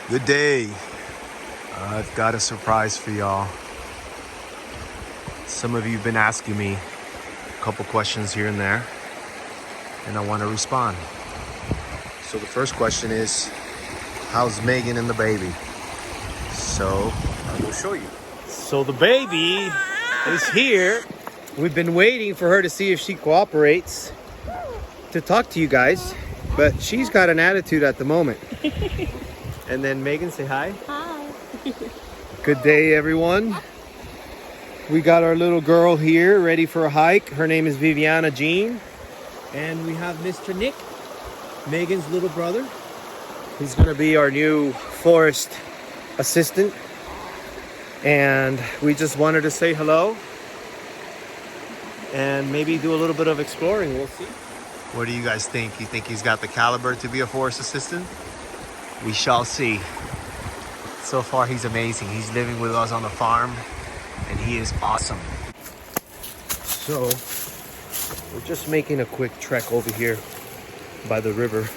Good day. I've got a surprise for y'all. Some of you have been asking me a couple questions here and there, and I want to respond. So the first question is, how's Megan and the baby? So I will show you. So the baby is here. We've been waiting for her to see if she cooperates to talk to you guys, but she's got an attitude at the moment. And then Megan, say hi. Hi. Good day, everyone. We got our little girl here ready for a hike. Her name is Viviana Jean. And we have Mr. Nick, Megan's little brother. He's gonna be our new forest assistant. And we just wanted to say hello and maybe do a little bit of exploring. We'll see. What do you guys think? You think he's got the caliber to be a forest assistant? We shall see. So far, he's amazing. He's living with us on the farm, and he is awesome. So, we're just making a quick trek over here by the river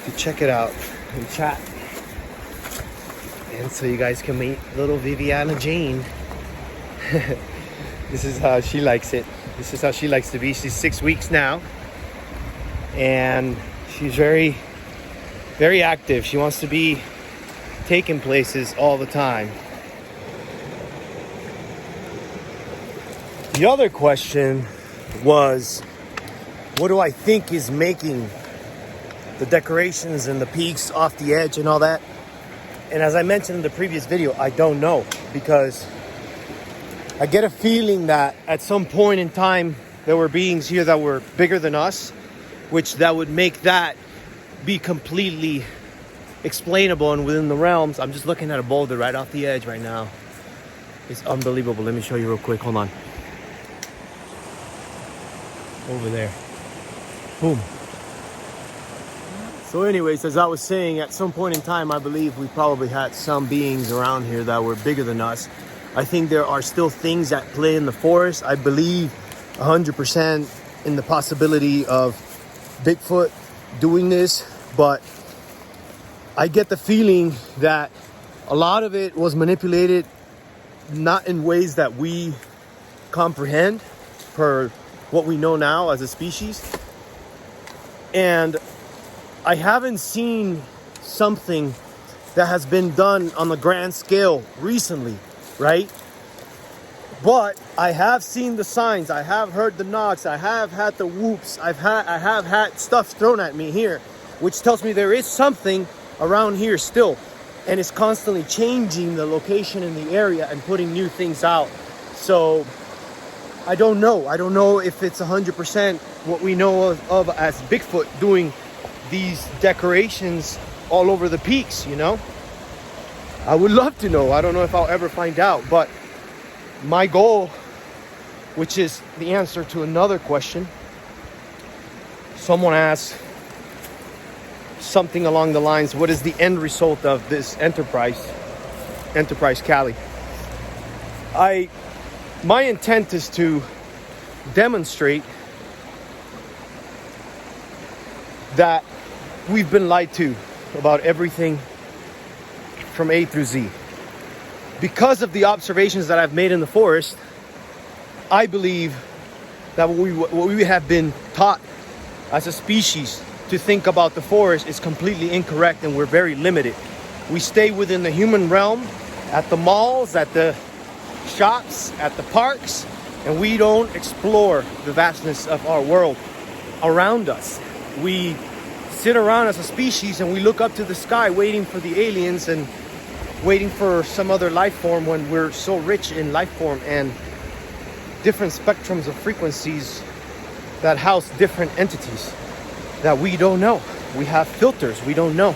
to check it out and chat. And so you guys can meet little Viviana Jean. This is how she likes it. This is how she likes to be. She's 6 weeks now, and she's very active. She wants to be taking places all the time. The other question was, what do I think is making the decorations and the peaks off the edge and all that? And as I mentioned in the previous video, I don't know, because I get a feeling that at some point in time there were beings here that were bigger than us, which that would make that be completely explainable and within the realms. I'm just looking at a boulder right off the edge right now. It's unbelievable. Let me show you real quick. Hold on. Over there. Boom. So anyways, as I was saying, at some point in time, I believe we probably had some beings around here that were bigger than us. I think there are still things at play in the forest. I believe 100% in the possibility of Bigfoot doing this, but I get the feeling that a lot of it was manipulated not in ways that we comprehend per what we know now as a species. And I haven't seen something that has been done on the grand scale recently, right? But I have seen the signs, I have heard the knocks, I have had the whoops, I have had stuff thrown at me here, which tells me there is something around here still, and it's constantly changing the location in the area and putting new things out. So I don't know if it's 100% what we know of as Bigfoot doing these decorations all over the peaks, you know? I would love to know. I don't know if I'll ever find out, but my goal, which is the answer to another question, someone asked something along the lines, what is the end result of this Enterprise Cali? My intent is to demonstrate that we've been lied to about everything from A through Z. Because of the observations that I've made in the forest, I believe that what we have been taught as a species to think about the forest is completely incorrect, and we're very limited. We stay within the human realm, at the malls, at the shops, at the parks, and we don't explore the vastness of our world around us. We sit around as a species and we look up to the sky waiting for the aliens and waiting for some other life form, when we're so rich in life form and different spectrums of frequencies that house different entities that we don't know. We have filters, we don't know.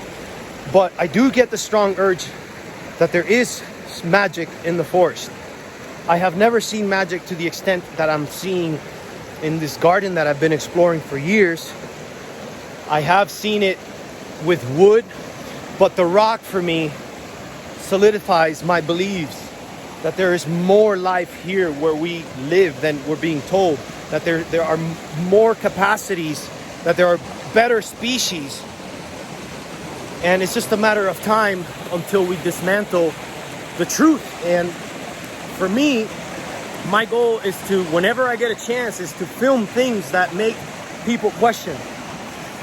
But I do get the strong urge that there is magic in the forest. I have never seen magic to the extent that I'm seeing in this garden that I've been exploring for years. I have seen it with wood, but the rock for me solidifies my beliefs that there is more life here where we live than we're being told, that there are more capacities, that there are better species And it's just a matter of time until we dismantle the truth. And for me, my goal is to, whenever I get a chance, is to film things that make people question.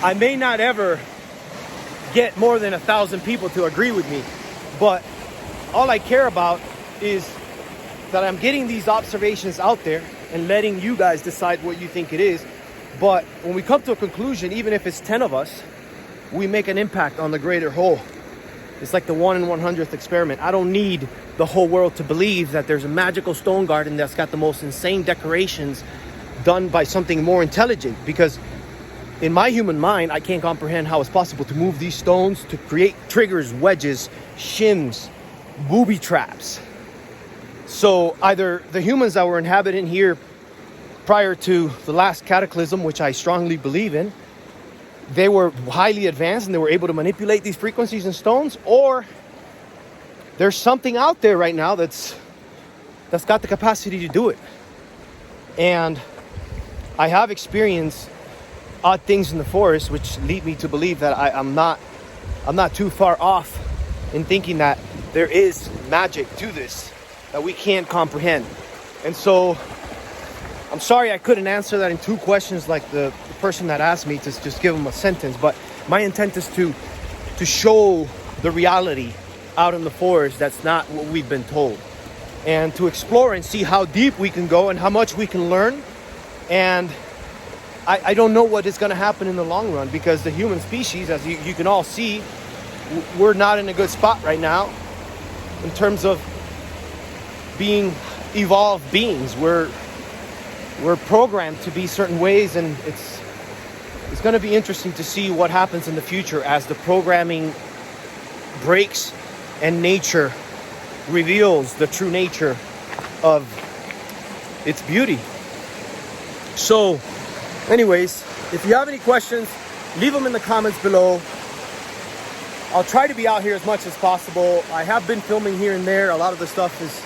I may not ever get more than 1,000 people to agree with me, but all I care about is that I'm getting these observations out there and letting you guys decide what you think it is. But when we come to a conclusion, even if it's 10 of us, we make an impact on the greater whole. It's like the 1 in 100th experiment. I don't need the whole world to believe that there's a magical stone garden that's got the most insane decorations done by something more intelligent, because in my human mind, I can't comprehend how it's possible to move these stones to create triggers, wedges, shims, booby traps. So either the humans that were inhabiting here prior to the last cataclysm, which I strongly believe in, they were highly advanced and they were able to manipulate these frequencies in stones, or there's something out there right now that's got the capacity to do it. And I have experienced odd things in the forest, which lead me to believe that I'm not too far off in thinking that there is magic to this that we can't comprehend. And so I'm sorry I couldn't answer that in 2 questions like the person that asked me to just give them a sentence, but my intent is to show the reality out in the forest that's not what we've been told, and to explore and see how deep we can go and how much we can learn. And I don't know what is going to happen in the long run, because the human species, as you can all see, we're not in a good spot right now in terms of being evolved beings. We're programmed to be certain ways, and it's going to be interesting to see what happens in the future as the programming breaks and nature reveals the true nature of its beauty. So anyways, if you have any questions, leave them in the comments below. I'll try to be out here as much as possible. I have been filming here and there. A lot of the stuff is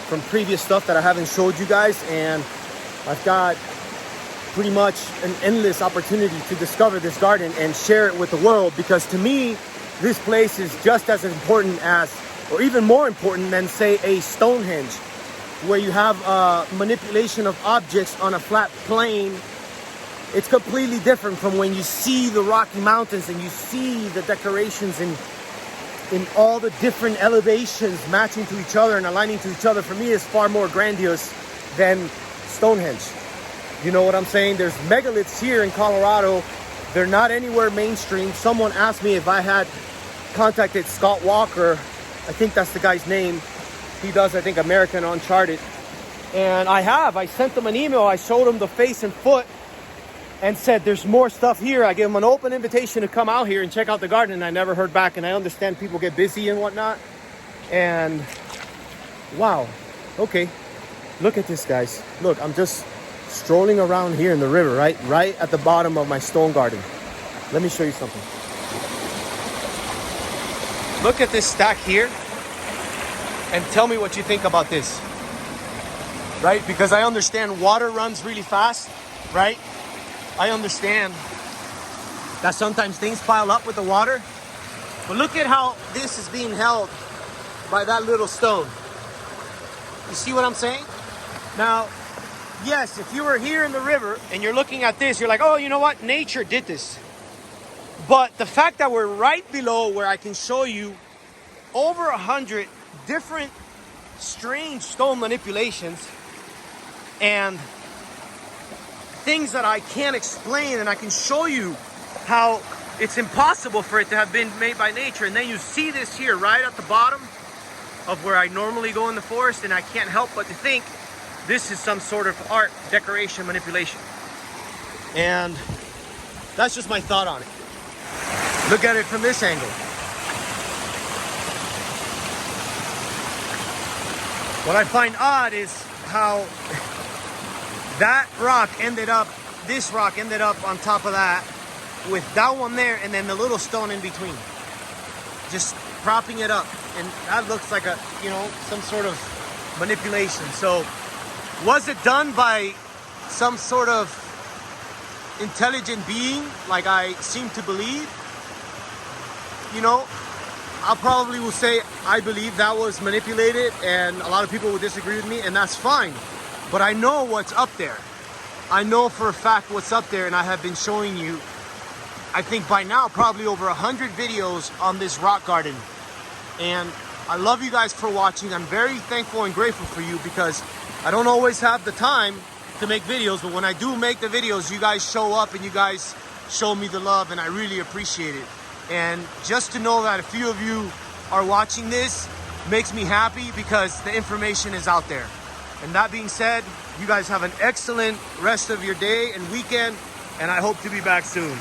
from previous stuff that I haven't showed you guys, and I've got pretty much an endless opportunity to discover this garden and share it with the world, because to me, this place is just as important as, or even more important than, say, a Stonehenge, where you have manipulation of objects on a flat plane. It's completely different from when you see the Rocky Mountains and you see the decorations in all the different elevations matching to each other and aligning to each other. For me, it's far more grandiose than Stonehenge. You know what I'm saying? There's megaliths here in Colorado. They're not anywhere mainstream. Someone asked me if I had contacted Scott Walker. I think that's the guy's name. He does, I think, American Uncharted. And I have. I sent them an email. I showed him the face and foot and said, there's more stuff here. I gave him an open invitation to come out here and check out the garden, and I never heard back. And I understand people get busy and whatnot. And wow. Okay. Look at this, guys. Look, I'm just strolling around here in the river, right at the bottom of my stone garden. Let me show you something. Look at this stack here and tell me what you think about this, right? Because I understand water runs really fast, right? I understand that sometimes things pile up with the water, but look at how this is being held by that little stone. You see what I'm saying? Now, yes, if you were here in the river and you're looking at this, you're like, oh, you know what? Nature did this. But the fact that we're right below where I can show you over 100 different strange stone manipulations and things that I can't explain, and I can show you how it's impossible for it to have been made by nature. And then you see this here right at the bottom of where I normally go in the forest, and I can't help but to think this is some sort of art, decoration, manipulation. And that's just my thought on it. Look at it from this angle. What I find odd is how that rock ended up, this rock ended up on top of that, with that one there and then the little stone in between, just propping it up. And that looks like a, you know, some sort of manipulation. So was it done by some sort of intelligent being like I seem to believe? you know, I probably will say I believe that was manipulated, and a lot of people will disagree with me, and that's fine. But I know what's up there. I know for a fact what's up there, and I have been showing you, I think by now, probably over 100 videos on this rock garden. And I love you guys for watching. I'm very thankful and grateful for you, because I don't always have the time to make videos, but when I do make the videos, you guys show up and you guys show me the love, and I really appreciate it. And just to know that a few of you are watching this makes me happy, because the information is out there. And that being said, you guys have an excellent rest of your day and weekend, and I hope to be back soon.